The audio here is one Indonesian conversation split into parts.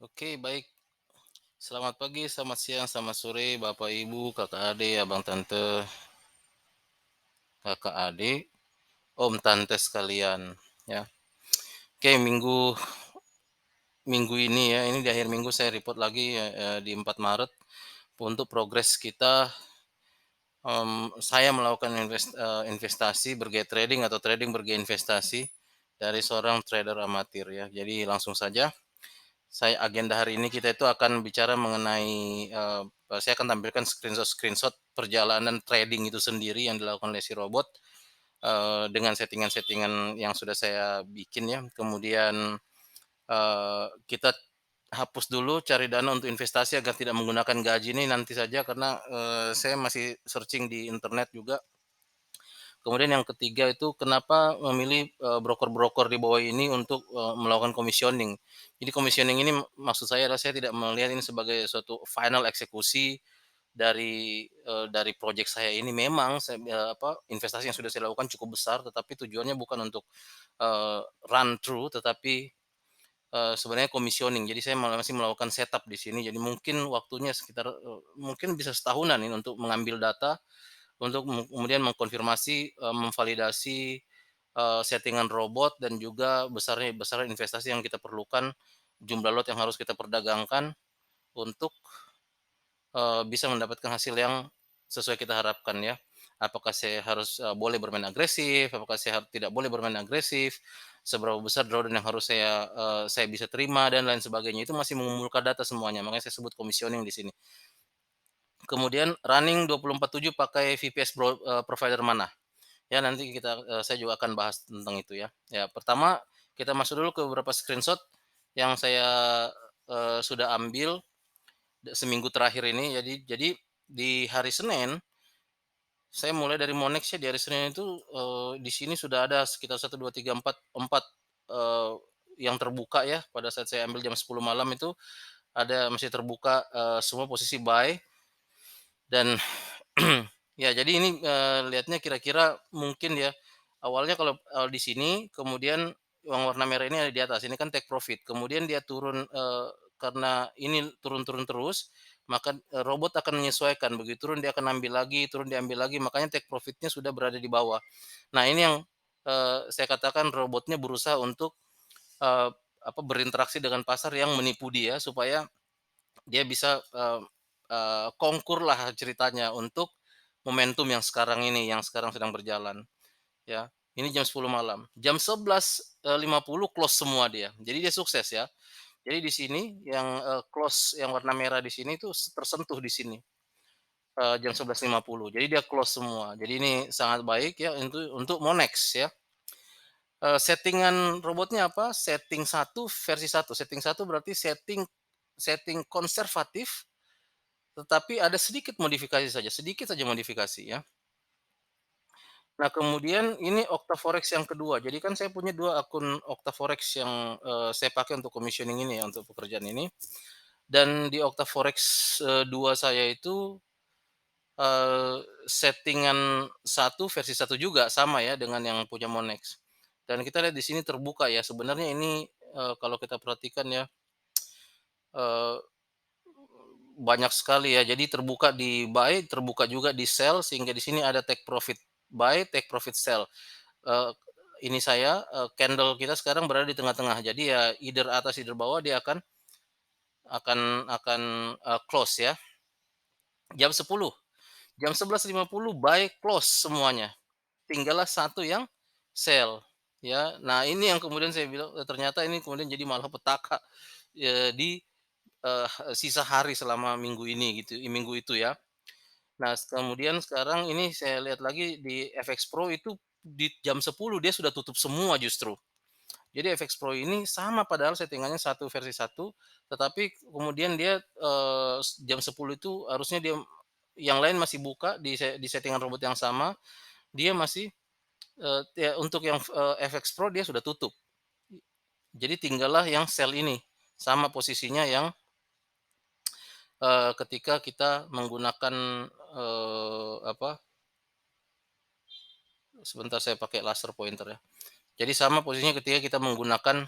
Oke, baik. Selamat pagi, selamat siang, selamat sore, Bapak, Ibu, kakak, adik, abang, tante, kakak, adik, om, tante sekalian, ya. Oke, minggu minggu ini ya, ini di akhir minggu saya report lagi di 4 Maret untuk progres kita. Saya melakukan investasi bergaya trading atau trading bergaya investasi dari seorang trader amatir ya. Jadi langsung saja, agenda hari ini kita itu akan bicara mengenai, saya akan tampilkan screenshot-screenshot perjalanan trading itu sendiri yang dilakukan oleh si robot, dengan settingan-settingan yang sudah saya bikin ya. Kemudian, kita hapus dulu cari dana untuk investasi agar tidak menggunakan gaji ini nanti saja karena, saya masih searching di internet juga. Kemudian yang ketiga itu kenapa memilih, broker-broker di bawah ini untuk, melakukan commissioning. Jadi commissioning ini maksud saya adalah saya tidak melihat ini sebagai suatu final eksekusi dari project saya ini. Memang investasi yang sudah saya lakukan cukup besar, tetapi tujuannya bukan untuk, run through, tetapi, sebenarnya commissioning. Jadi saya masih melakukan setup di sini. Jadi mungkin waktunya sekitar, mungkin bisa setahunan ini untuk mengambil data untuk kemudian mengkonfirmasi, memvalidasi, settingan robot dan juga besaran investasi yang kita perlukan, jumlah lot yang harus kita perdagangkan untuk, bisa mendapatkan hasil yang sesuai kita harapkan ya. Apakah saya harus, boleh bermain agresif, apakah saya tidak boleh bermain agresif, seberapa besar drawdown yang harus saya bisa terima dan lain sebagainya. Itu masih mengumpulkan data semuanya, makanya saya sebut commissioning di sini. Kemudian running 24/7 pakai VPS provider mana? Ya nanti saya juga akan bahas tentang itu ya. Ya pertama kita masuk dulu ke beberapa screenshot yang saya, sudah ambil seminggu terakhir ini. Jadi di hari Senin, saya mulai dari Monex ya di hari Senin itu, di sini sudah ada sekitar 1, 2, 3, 4, 4, eee, yang terbuka ya pada saat saya ambil jam 10 malam itu masih terbuka, semua posisi buy dan ya, jadi ini, lihatnya kira-kira mungkin ya, awalnya kalau, di sini, kemudian yang warna merah ini ada di atas, ini kan take profit, kemudian dia turun, karena ini turun-turun terus, maka, robot akan menyesuaikan, begitu turun dia akan ambil lagi, turun diambil lagi, makanya take profit-nya sudah berada di bawah. Nah, ini yang, saya katakan robotnya berusaha untuk, eee, berinteraksi dengan pasar yang menipu dia, supaya dia bisa, kongkurlah ceritanya untuk momentum yang sekarang ini, yang sekarang sedang berjalan, ya. Ini jam 10 malam. Jam 11.50 close semua dia. Jadi dia sukses ya. Jadi di sini yang, close yang warna merah di sini tuh tersentuh di sini, jam 11.50. Jadi dia close semua. Jadi ini sangat baik ya untuk Monex ya. Settingan robotnya apa? Setting satu berarti setting setting konservatif, tetapi ada sedikit modifikasi saja, sedikit saja modifikasi ya. Nah kemudian ini Octaforex yang kedua, jadi kan saya punya 2 akun Octaforex yang, saya pakai untuk commissioning ini ya, untuk pekerjaan ini. Dan di Octaforex, 2 saya itu, settingan versi satu juga, sama ya dengan yang punya Monex. Dan kita lihat di sini terbuka ya, sebenarnya ini, kalau kita perhatikan ya, eee banyak sekali ya, jadi terbuka di buy, terbuka juga di sell, sehingga di sini ada take profit buy, take profit sell. Eee, ini saya, candle kita sekarang berada di tengah-tengah, jadi ya either atas either bawah dia akan, close ya. Jam 11.50 buy, close semuanya, tinggallah satu yang sell, ya. Nah ini yang kemudian saya bilang, ternyata ini kemudian jadi malah petaka, di, sisa hari selama minggu ini gitu, minggu itu ya. Nah, kemudian sekarang ini saya lihat lagi di FX Pro itu di jam 10 dia sudah tutup semua justru. Jadi FX Pro ini sama padahal settingannya satu versi satu, tetapi kemudian dia, jam 10 itu harusnya dia yang lain masih buka di settingan robot yang sama, dia masih, ya untuk yang, FX Pro dia sudah tutup. Jadi tinggallah yang sell ini, sama posisinya yang, ketika kita menggunakan, sebentar saya pakai laser pointer ya. Jadi sama posisinya ketika kita menggunakan,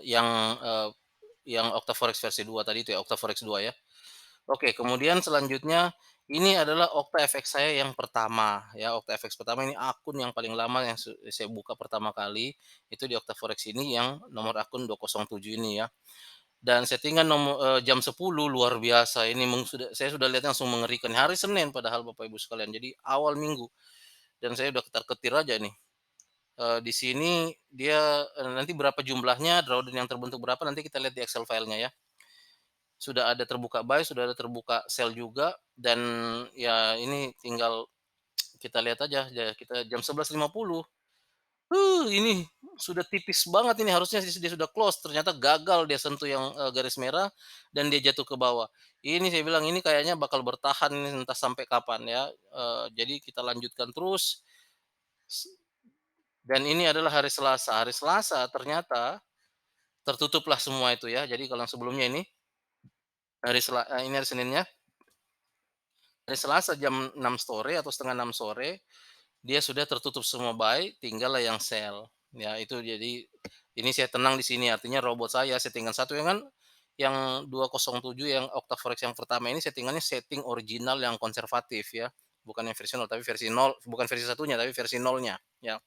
yang, yang Octaforex versi 2 tadi itu ya, Octaforex 2 ya. Oke, kemudian selanjutnya ini adalah OctaFX saya yang pertama ya, OctaFX pertama ini akun yang paling lama yang saya buka pertama kali, itu di Octaforex ini yang nomor akun 207 ini ya. Dan settingan jam 10 luar biasa ini saya sudah lihat langsung mengerikan, hari Senin padahal Bapak Ibu sekalian, jadi awal minggu dan saya udah ketar-ketir aja nih. Di sini dia, nanti berapa jumlahnya, drawdown yang terbentuk berapa, nanti kita lihat di Excel file-nya ya. Sudah ada terbuka buy, sudah ada terbuka sell juga, dan ya ini tinggal kita lihat aja, ya kita jam 11.50, ini sudah tipis banget ini, harusnya dia sudah close, ternyata gagal dia sentuh yang, garis merah dan dia jatuh ke bawah. Ini saya bilang ini kayaknya bakal bertahan ini entah sampai kapan ya, jadi kita lanjutkan terus, s dan ini adalah hari Selasa. Hari Selasa ternyata tertutuplah semua itu ya. Jadi kalau yang sebelumnya ini, ini hari Seninnya, hari Selasa jam 6 sore atau setengah 6 sore, dia sudah tertutup semua buy, tinggallah yang sell. Ya itu jadi ini saya tenang di sini, artinya robot saya settingan satu yang kan yang 207 yang Octaforex yang pertama ini settingannya setting original yang konservatif ya, bukan yang versi 0 tapi versi 0, bukan versi satunya tapi versi nolnya ya.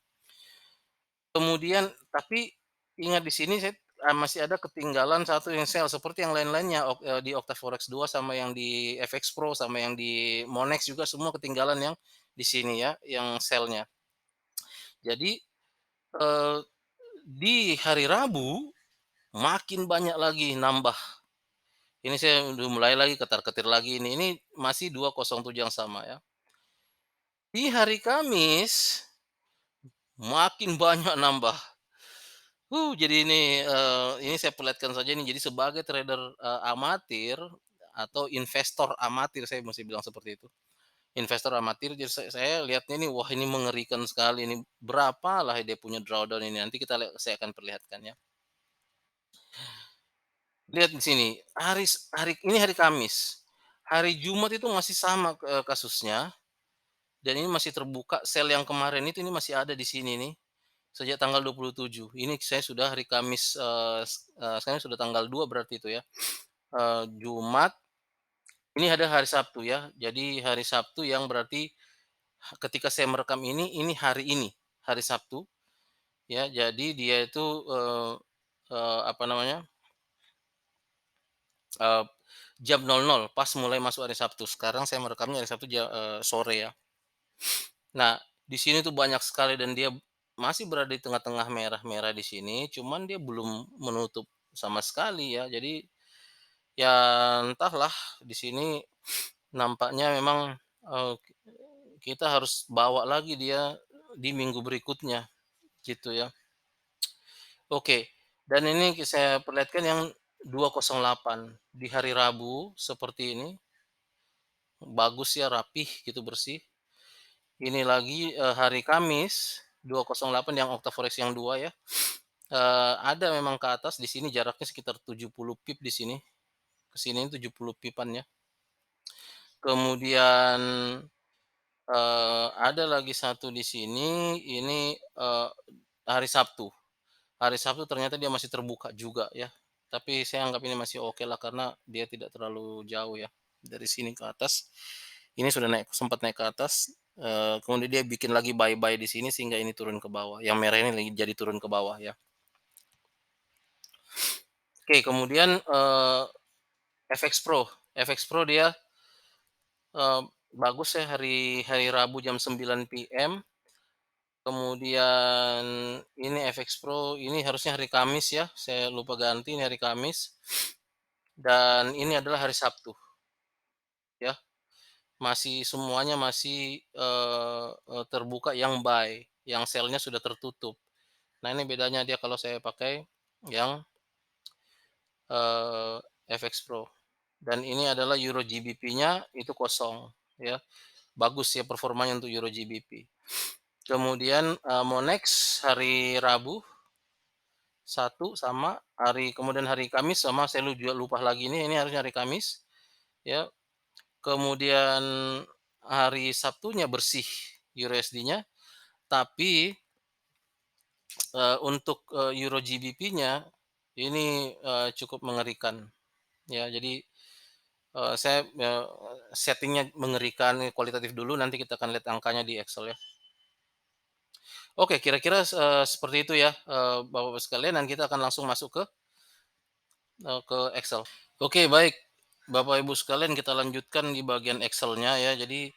Kemudian tapi ingat di sini saya, masih ada ketinggalan satu yang sell seperti yang lain-lainnya di Octaforex 2 sama yang di FX Pro sama yang di Monex juga semua ketinggalan yang di sini ya, yang sell-nya. Jadi, eee, di hari Rabu makin banyak lagi nambah. Ini saya udah mulai lagi ketar-ketir lagi ini masih 207 yang sama ya. Di hari Kamis makin banyak nambah. Jadi ini saya perlihatkan saja nih, jadi sebagai trader, amatir atau investor amatir saya mesti bilang seperti itu. Investor amatir jadi saya lihatnya ini, wah ini mengerikan sekali ini, berapalah dia punya drawdown ini, nanti saya akan perlihatkan ya. Lihat di sini, ini hari Kamis, hari Jumat itu masih sama, kasusnya dan ini masih terbuka sel yang kemarin itu ini masih ada di sini nih. Sejak tanggal 27, ini saya sudah hari Kamis, sekarang sudah tanggal 2 berarti itu ya, Jumat, ini ada hari Sabtu ya. Jadi hari Sabtu yang berarti ketika saya merekam ini hari ini, hari Sabtu ya. Jadi dia itu, eee eee, apa namanya, eee, jam 00.00 pas mulai masuk hari Sabtu. Sekarang saya merekamnya hari Sabtu sore ya. Nah, di sini tuh banyak sekali dan dia masih berada di tengah-tengah merah-merah di sini, cuman dia belum menutup sama sekali ya. Jadi, ya entahlah di sini nampaknya memang, kita harus bawa lagi dia di minggu berikutnya, gitu ya. Oke, dan ini saya perlihatkan yang 208 di hari Rabu seperti ini, bagus ya, rapih gitu, bersih. Ini lagi, hari Kamis 208 yang Octaforex yang 2 ya, ada memang ke atas di sini jaraknya sekitar 70 pip di sini, ke sini 70 pipan ya. Kemudian, ada lagi satu di sini, ini, hari Sabtu. Hari Sabtu ternyata dia masih terbuka juga ya, tapi saya anggap ini masih oke lah karena dia tidak terlalu jauh ya, dari sini ke atas. Ini sudah sempat naik ke atas, kemudian dia bikin lagi buy-buy di sini sehingga ini turun ke bawah, yang merah ini lagi jadi turun ke bawah ya. Oke, kemudian, FX Pro. FX Pro dia, eee, bagus ya hari hari Rabu jam 9 PM, kemudian ini FX Pro ini harusnya hari Kamis ya, saya lupa ganti, ini hari Kamis. Dan ini adalah hari Sabtu ya, masih semuanya masih, eee eee, terbuka yang buy, yang sell-nya sudah tertutup. Nah ini bedanya dia kalau saya pakai yang, eee, FX Pro. Dan ini adalah Euro GBP-nya itu kosong ya, bagus ya performanya untuk Euro GBP. Kemudian, Monex hari Rabu satu sama kemudian hari Kamis sama saya juga lupa lagi ini harusnya hari Kamis ya. Kemudian hari Sabtunya bersih USD-nya, tapi, untuk, Euro GBP-nya Ini, cukup mengerikan ya. Jadi, saya, setting mengerikan, kualitatif dulu, nanti kita akan lihat angkanya di Excel ya. Oke, kira-kira, seperti itu ya, Bapak-Bapak sekalian, dan kita akan langsung masuk ke Excel. Oke, baik. Bapak Ibu sekalian, kita lanjutkan di bagian Excel-nya ya. Jadi,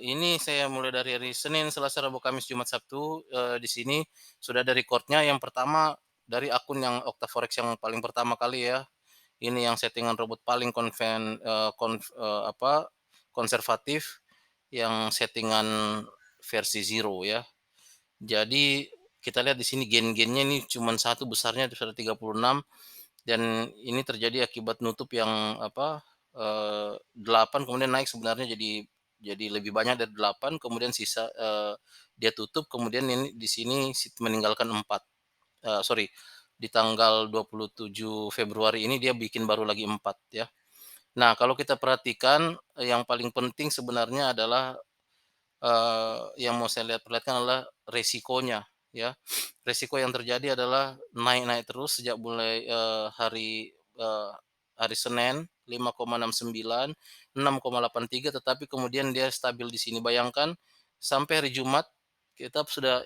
ini saya mulai dari hari Senin, Selasa, Rabu, Kamis, Jumat, Sabtu. Di sini sudah ada record-nya. Yang pertama dari akun yang Octaforex yang paling pertama kali ya. Ini yang settingan robot paling konservatif, yang settingan versi zero ya. Jadi kita lihat di sini gen-gennya ini cuman satu, besarnya itu sudah 36, dan ini terjadi akibat nutup yang 8, kemudian naik sebenarnya jadi lebih banyak dari 8, kemudian sisa, dia tutup, kemudian ini di sini meninggalkan 4, sorry, di tanggal 27 Februari ini dia bikin baru lagi 4 ya. Nah, kalau kita perhatikan, yang paling penting sebenarnya adalah, yang mau saya perlihatkan adalah resikonya ya. Resiko yang terjadi adalah naik-naik terus sejak mulai, hari Senin 5,69, 6,83, tetapi kemudian dia stabil di sini. Bayangkan sampai hari Jumat kita sudah,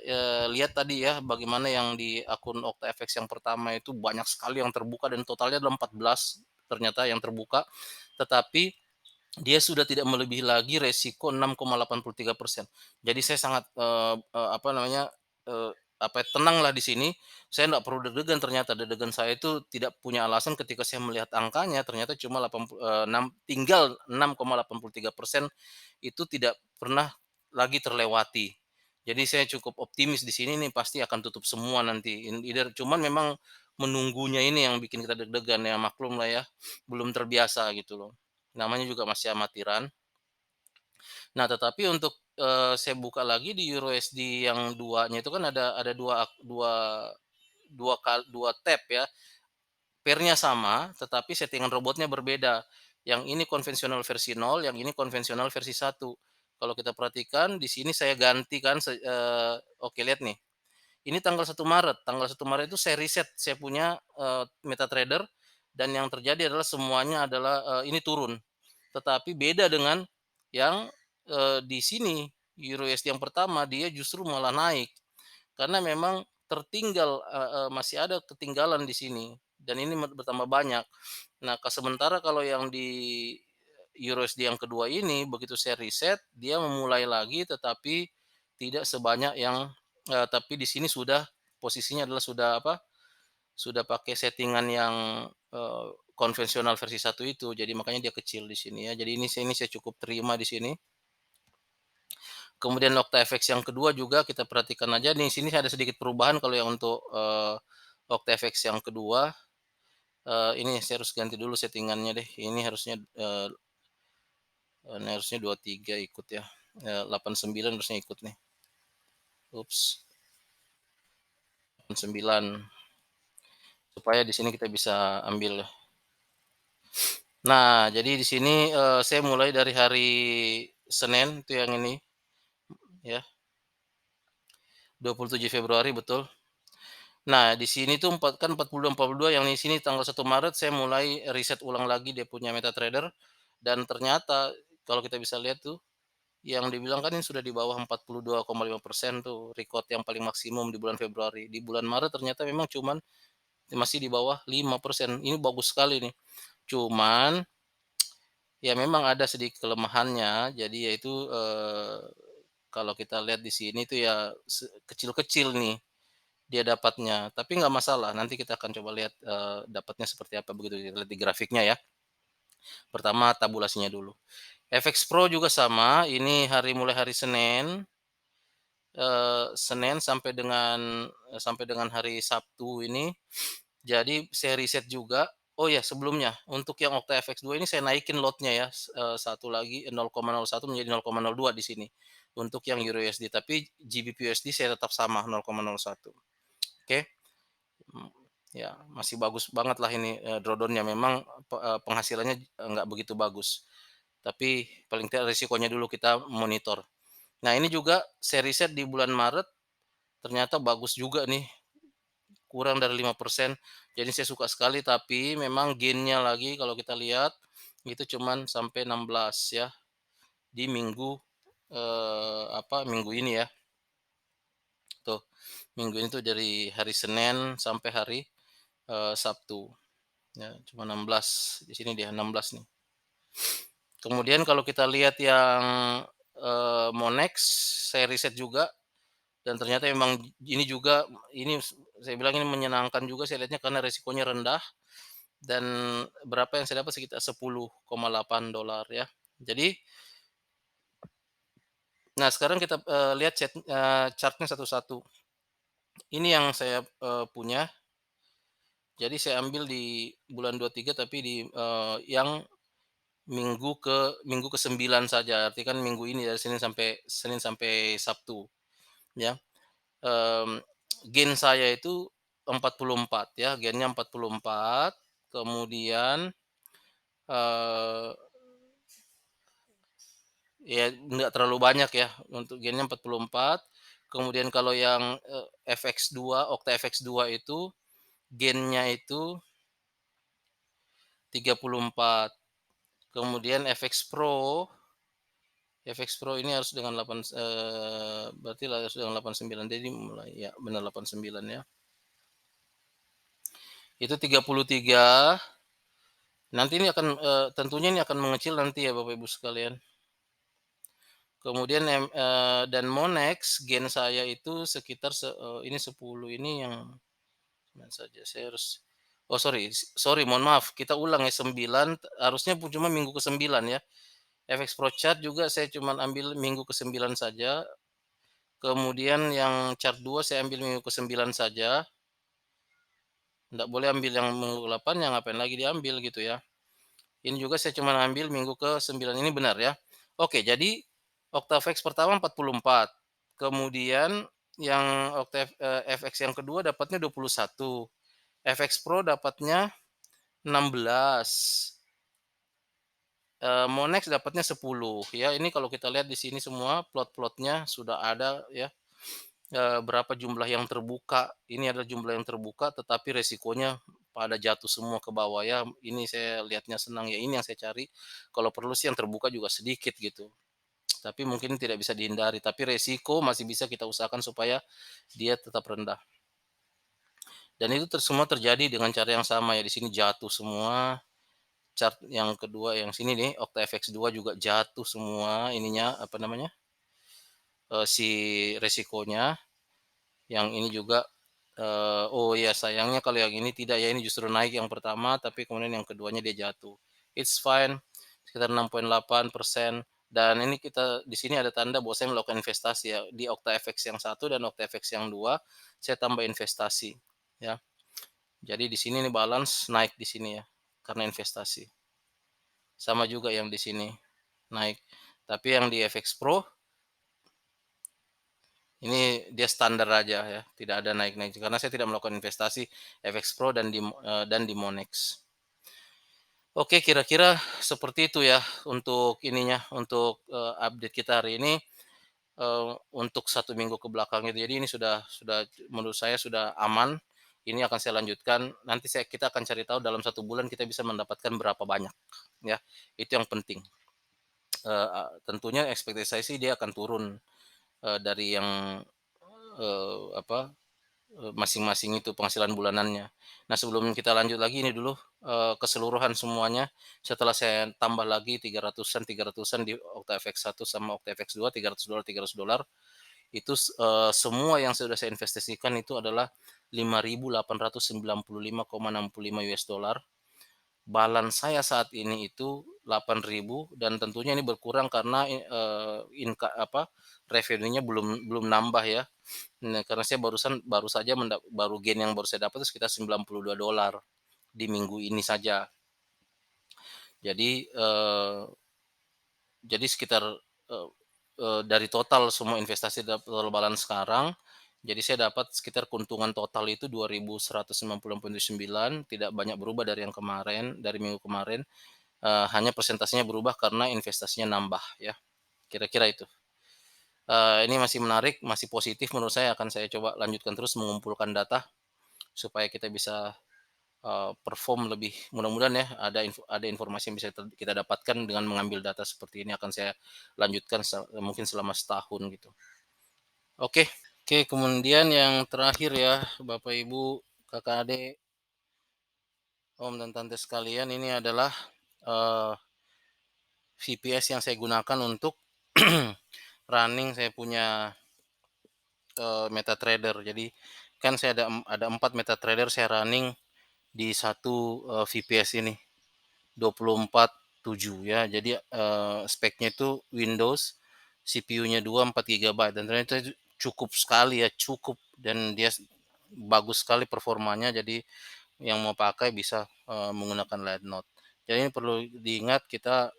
lihat tadi ya bagaimana yang di akun OctaFX yang pertama itu banyak sekali yang terbuka dan totalnya adalah 14 ternyata yang terbuka, tetapi dia sudah tidak melebihi lagi resiko 6,83%. Jadi saya sangat, apa namanya, tenanglah di sini. Saya nggak perlu deg-degan, ternyata deg-degan saya itu tidak punya alasan ketika saya melihat angkanya ternyata cuma 6,83%, itu tidak pernah lagi terlewati. Jadi saya cukup optimis di sini nih pasti akan tutup semua nanti, either cuman memang menunggunya ini yang bikin kita deg-degan ya, maklum lah ya, belum terbiasa gitu loh. Namanya juga masih amatiran. Nah, tetapi untuk, saya buka lagi di EURUSD yang duanya itu kan ada 2 tab ya, pair-nya sama, tetapi settingan robotnya berbeda. Yang ini konvensional versi 0, yang ini konvensional versi 1. Kalau kita perhatikan di sini saya ganti kan, oke, lihat nih, ini tanggal 1 Maret itu saya riset, saya punya, MetaTrader, dan yang terjadi adalah semuanya adalah, ini turun. Tetapi beda dengan yang, di sini, EURUSD yang pertama dia justru malah naik. Karena memang tertinggal, masih ada ketinggalan di sini dan ini bertambah banyak. Nah, sementara kalau yang di EURUSD yang kedua ini begitu saya riset, dia memulai lagi tetapi tidak sebanyak yang, tapi di sini sudah posisinya adalah sudah sudah pakai settingan yang, konvensional versi 1 itu, jadi makanya dia kecil di sini ya. Jadi ini saya cukup terima di sini. Kemudian OctaFX yang kedua juga kita perhatikan aja nih, sini ada sedikit perubahan kalau yang untuk, OctaFX yang kedua, ini saya harus ganti dulu settingannya deh. Ini harusnya, ini harusnya 23 ikut ya, 89 harusnya ikut nih. Ups, 89, supaya di sini kita bisa ambil. Nah, jadi di sini, saya mulai dari hari Senin itu yang ini ya, 27 Februari betul. Nah, di sini tuh 42 yang di sini tanggal 1 Maret saya mulai riset ulang lagi dia punya MetaTrader, dan ternyata kalau kita bisa lihat tuh, yang dibilang kan ini sudah di bawah 42,5% tuh, record yang paling maksimum di bulan Februari. Di bulan Maret ternyata memang cuman masih di bawah 5%. Ini bagus sekali nih. Cuman, ya memang ada sedikit kelemahannya, jadi yaitu, kalau kita lihat di sini tuh ya kecil-kecil nih dia dapatnya, tapi nggak masalah, nanti kita akan coba lihat, dapatnya seperti apa begitu kita lihat di grafiknya ya. Pertama tabulasinya dulu. FX Pro juga sama, ini mulai hari Senin, Senin sampai dengan hari Sabtu ini. Jadi saya riset juga, oh ya sebelumnya, untuk yang OctaFX 2 ini saya naikin lotnya ya, 1 lagi, 0,01 menjadi 0,02 di sini, untuk yang EURUSD, tapi GBP/USD saya tetap sama 0,01. Oke. Mmm, ya masih bagus banget lah ini, drawdown-nya memang penghasilannya, nggak begitu bagus, tapi paling tidak risikonya dulu kita monitor. Nah, ini juga saya riset di bulan Maret, ternyata bagus juga nih, kurang dari 5%. Jadi saya suka sekali, tapi memang gain-nya lagi kalau kita lihat, itu cuman sampai 16 ya, di minggu, minggu ini ya, tuh. Minggu ini tuh dari hari Senin sampai hari, Sabtu, ya cuma 16, di sini dia 16 nih. Kemudian kalau kita lihat yang, Monex, saya riset juga dan ternyata memang ini juga ini saya bilang ini menyenangkan juga saya lihatnya karena resikonya rendah dan berapa yang saya dapat sekitar 10,8 dolar ya. Jadi nah sekarang kita, lihat chart-nya satu-satu. Ini yang saya, punya, jadi saya ambil di bulan 23 tapi di, yang minggu ke-9 saja, artinya kan minggu ini dari Senin sampai Sabtu, ya. Mmm, Gain saya itu 44 ya, gain-nya 44, kemudian, eee, ya nggak terlalu banyak ya, untuk gain-nya 44, kemudian kalau yang, FX2, Okta FX2 itu gain-nya itu 34, kemudian FX Pro ini harus dengan berarti harus dengan 89, jadi mulai ya benar 89 ya. Itu 33, nanti ini akan, tentunya ini akan mengecil nanti ya Bapak Ibu sekalian. Kemudian dan Monex gain saya itu sekitar ini 10 ini yang mana saja saya harus oh sorry mohon maaf kita ulang ya 9 harusnya cuma minggu ke-9 ya. FX Pro Chart juga saya cuman ambil minggu ke-9 saja, kemudian yang chart 2 saya ambil minggu ke-9 saja, nggak boleh ambil yang minggu ke-8 ya ngapain lagi diambil gitu ya. Ini juga saya cuma ambil minggu ke-9 ini benar ya. Oke, jadi Octavex pertama 44, kemudian yang FX yang kedua dapatnya 21, FX Pro dapatnya 16, Monex dapatnya 10 ya. Ini kalau kita lihat di sini semua plot-plotnya sudah ada ya, berapa jumlah yang terbuka. Ini adalah jumlah yang terbuka tetapi resikonya pada jatuh semua ke bawah ya. Ini saya lihatnya senang ya, ini yang saya cari. Kalau perlu sih yang terbuka juga sedikit gitu. Tapi mungkin tidak bisa dihindari, tapi resiko masih bisa kita usahakan supaya dia tetap rendah. Dan itu semua terjadi dengan cara yang sama ya, di sini jatuh semua, chart yang kedua yang sini nih, OctaFX2 juga jatuh semua ininya, apa namanya, si resikonya, yang ini juga, oh ya sayangnya kalau yang ini tidak ya, ini justru naik yang pertama, tapi kemudian yang keduanya dia jatuh. It's fine, sekitar 6,8%, dan ini kita di sini ada tanda bahwa saya melakukan investasi ya, di OctaFX yang satu dan OctaFX yang 2 saya tambah investasi, ya. Jadi di sini nih balance naik di sini ya, karena investasi. Sama juga yang di sini, naik. Tapi yang di FX Pro, ini dia standar aja ya, tidak ada naik-naik, karena saya tidak melakukan investasi FX Pro dan di Monex. Oke, kira-kira seperti itu ya untuk ininya, untuk, update kita hari ini, untuk 1 minggu ke belakang itu. Jadi ini sudah menurut saya sudah aman, ini akan saya lanjutkan, nanti kita akan cari tahu dalam 1 bulan kita bisa mendapatkan berapa banyak, ya, itu yang penting. Tentunya ekspektasi saya sih dia akan turun, dari yang, apa, masing-masing itu penghasilan bulanannya. Nah, sebelum kita lanjut lagi ini dulu, keseluruhan semuanya setelah saya tambah lagi 300-an di OctaFX 1 sama OctaFX 2, $300 $300, itu semua yang sudah saya investasikan itu adalah $5.895,65. Balance saya saat ini itu 8.000 dan tentunya ini berkurang karena revenue-nya belum belum nambah ya. Nah, karena saya baru saja baru gain yang baru saya dapat itu sekitar $92 di minggu ini saja. Jadi, sekitar, eee dari total semua investasi total balance sekarang, jadi saya dapat sekitar keuntungan total itu 2.190,9, tidak banyak berubah dari yang kemarin, dari minggu kemarin, hanya persentasenya berubah karena investasinya nambah ya, kira-kira itu. Ini masih menarik, masih positif menurut saya, akan saya coba lanjutkan terus mengumpulkan data supaya kita bisa, perform lebih mudah-mudahan ya ada informasi yang bisa kita dapatkan dengan mengambil data seperti ini akan saya lanjutkan mungkin selama setahun gitu. Oke. Oke, kemudian yang terakhir ya, Bapak, Ibu, Kakak, Adik, Om dan Tante sekalian, ini adalah, VPS yang saya gunakan untuk running saya punya, MetaTrader. Jadi kan saya ada 4 MetaTrader saya running di satu, VPS ini, 24/7 ya. Jadi, speknya itu Windows, CPU-nya 2 4 gigabyte dan ternyata itu cukup sekali ya, cukup dan dia bagus sekali performanya. Jadi yang mau pakai bisa, menggunakan Light Note. Jadi ini perlu diingat kita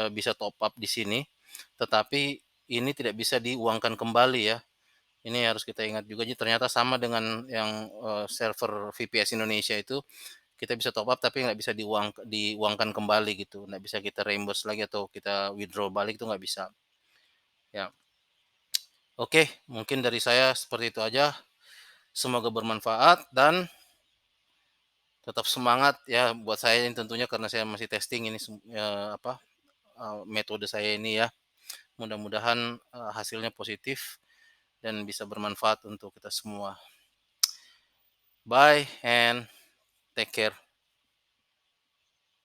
bisa top up di sini, tetapi ini tidak bisa diuangkan kembali ya. Ini harus kita ingat juga, jadi ternyata sama dengan yang, server VPS Indonesia itu, kita bisa top up tapi nggak bisa diuangkan kembali gitu, nggak bisa kita reimburse lagi atau kita withdraw balik itu nggak bisa, ya. Oke, mungkin dari saya seperti itu aja, semoga bermanfaat dan tetap semangat ya buat saya ini tentunya karena saya masih testing ini metode saya ini ya. Mudah-mudahan, hasilnya positif dan bisa bermanfaat untuk kita semua. Bye and take care.